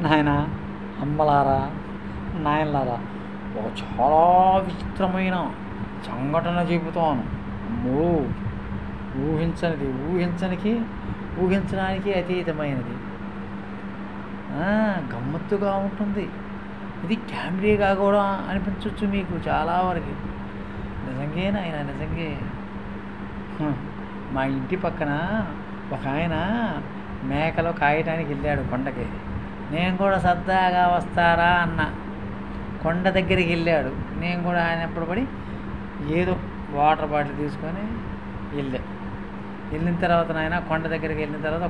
నాయన, అమ్మలారా, నాయనలారా, ఒక చాలా విచిత్రమైన సంఘటన చెబుతాను. అమ్మో, ఊహించడానికి అతీతమైనది. గమ్మత్తుగా ఉంటుంది. ఇది కెమెరాగా కూడా అనిపించవచ్చు మీకు చాలా వరకు. నిజంగే నాయన, నిజంగే. మా ఇంటి పక్కన ఒక ఆయన మేకలు కాయటానికి వెళ్ళాడు కొండకి. నేను కూడా సరదాగా వస్తారా అన్న. కొండ దగ్గరికి వెళ్ళాడు. నేను కూడా ఆయన ఎప్పుడు పడి ఏదో వాటర్ బాటిల్ తీసుకొని వెళ్ళిన తర్వాత నాయన కొండ దగ్గరికి వెళ్ళిన తర్వాత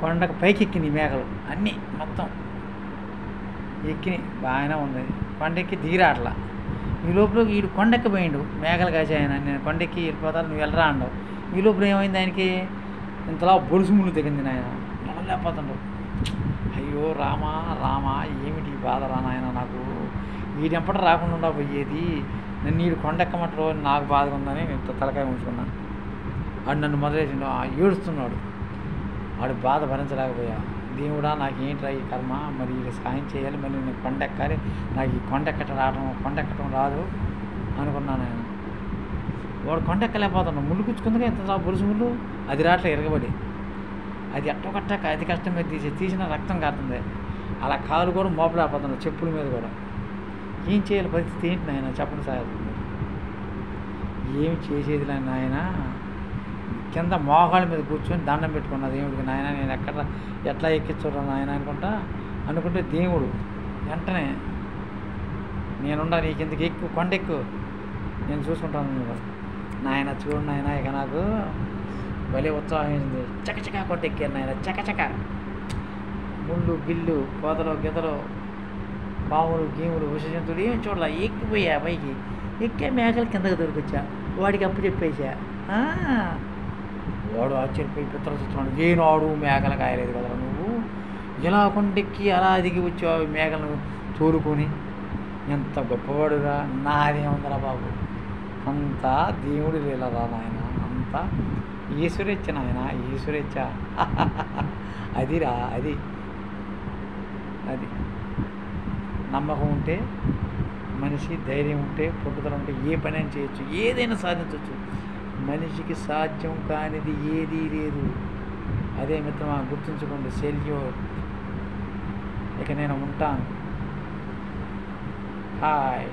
కొండకు పైకి ఎక్కినాయి మేకలు అన్నీ మొత్తం ఎక్కినాయి. బాగానే ఉంది. కొండెక్కి దిగిరాట్లా. ఈ లోపల వీడు కొండెక్కి పోయిండు. మేకలు కాసి ఆయన, నేను కొండెక్కి వెళ్ళిపోతాను, నువ్వు వెళ్ళరా అన్నావు. ఈ లోపల ఏమైంది ఆయనకి, ఇంతలా బొలుసు ముళ్ళు తెగింది నాయన. నడలేకపోతుండ్రు. అయ్యో రామా రామా, ఏమిటి ఈ బాధ రా నాయన నాకు. వీడెంపట రాకుండా పోయేది, నన్ను వీడు కొండెక్కమంటారు నాకు బాధగా ఉందని తలకాయ ఉంచుకున్నాను. వాడు నన్ను మొదలేసిండు, ఏడుస్తున్నాడు. వాడు బాధ భరించలేకపోయా. దేవుడా, నాకు ఏంట్రా ఈ కర్మ, మరి వీళ్ళు సాయం చేయాలి, మరి నేను కొండెక్కాలి, నాకు ఈ కొండెక్కటం రాదు అనుకున్నాను నేను. వాడు కొండెక్కలేకపోతున్నాడు. ముళ్ళు గుచ్చుకుందిగా ఎంత బొలుసు ముళ్ళు, అది రాట్లే ఎరగబడి. అది ఎట్టొకట్టాక అతి కష్టం మీద తీసిన రక్తం కారుతుంది. అలా కాలు కూడా మోపలేకపోతున్నాడు, చెప్పుల మీద కూడా. ఏం చేయాలి, పరిస్థితి ఏంటి నాయన చెప్పండి సార్. ఏమి చేసేది నాయన. కింద మోకాళ్ళ మీద కూర్చొని దండం పెట్టుకున్నది. దేవుడికి, నాయన నేను ఎట్లా ఎక్కించురా నాయన అనుకుంటే దేవుడు వెంటనే, నేనుండా, నీకు ఎందుకు ఎక్కువ కొండెక్కు, నేను చూసుకుంటాను నాయన. చూడు నాయన, ఇక నాకు భలే ఉత్సాహమైంది. చకచకా కొండెక్కాను నాయన, చకచక. ముళ్ళు గిల్లు, కోతలు గితలు, పాములు గీములు, విషజంతువులు ఏం చూడాల. ఎక్కిపోయా పైకి. ఎక్కే మేకలు కిందకి దొరికొచ్చా. వాడికి అప్పు చెప్పేసా. వాడు ఆశ్చర్యపోయి పిత్తరస్తున్నాడు. ఏనాడు మేకలు కాయలేదు కదరా నువ్వు, ఇలా కొండెక్కి అలా దిగి వచ్చావు మేకలను తోలుకొని, ఎంత గొప్పవాడురా. నాదేముందరా బాబు, అంతా దేవుడి లీలరా నాయన, అంతా ఈశ్వరేచ్ఛ నాయన, ఈశ్వరేచ్ఛ. అదిరా, అది నమ్మకం ఉంటే మనిషి, ధైర్యం ఉంటే, పట్టుదల ఉంటే ఏ పని అయినా చేయొచ్చు, ఏదైనా సాధించవచ్చు. మనిషికి సాధ్యం కానిది ఏదీ లేదు. అదే మిత్రమా, గుర్తుంచుకోండి. సెల్యూర్. ఇక నేను ఉంటాను. హాయ్.